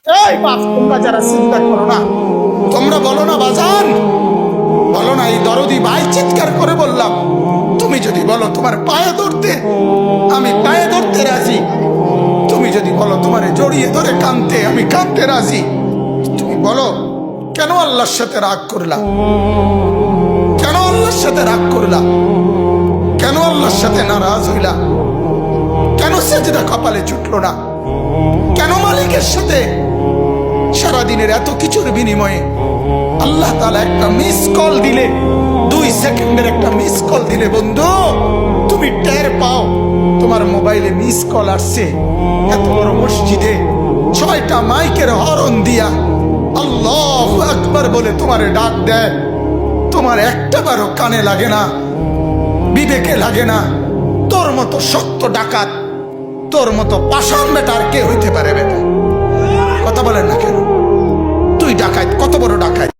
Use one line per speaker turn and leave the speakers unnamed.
এই বাপ, তোমরা যারা চিন্তা করো না, তোমরা বলো না বাজান, বলো না এই দরদি ভাই চিৎকার করে বললাম, তুমি যদি বলো তোমার পায়ে ধরতে, আমি পায়ে ধরতে রাজি। তুমি যদি বলো তোমারে জড়িয়ে ধরে কাঁদতে, আমি কাঁদতে রাজি। তুমি বলো কেন আল্লাহর সাথে রাগ করলা, কেন আল্লাহর সাথে রাগ করলা, কেন আল্লাহর সাথে নারাজ হইলা, কেন সেজদা কপালে ছুটলো না, কেন মালিকের সাথে সারাদিনের এত কিছুর বিনিময়ে আল্লাহ তাআলা একটা মিস কল দিলে, 2 সেকেন্ডের একটা মিস কল দিলে বন্ধু তুমি টের পাও তোমার মোবাইলে মিস কল আসছে। এত বড় মসজিদে 6টা মাইকের হরন দিয়া আল্লাহু আকবার বলে তোমারে ডাক দেয়, তোমার একটা বারও কানে লাগে না, বিবেকে লাগে না। তোর মতো শক্ত ডাকাত, তোর মতো পাষাণ বেটার কে হইতে পারে বেটা?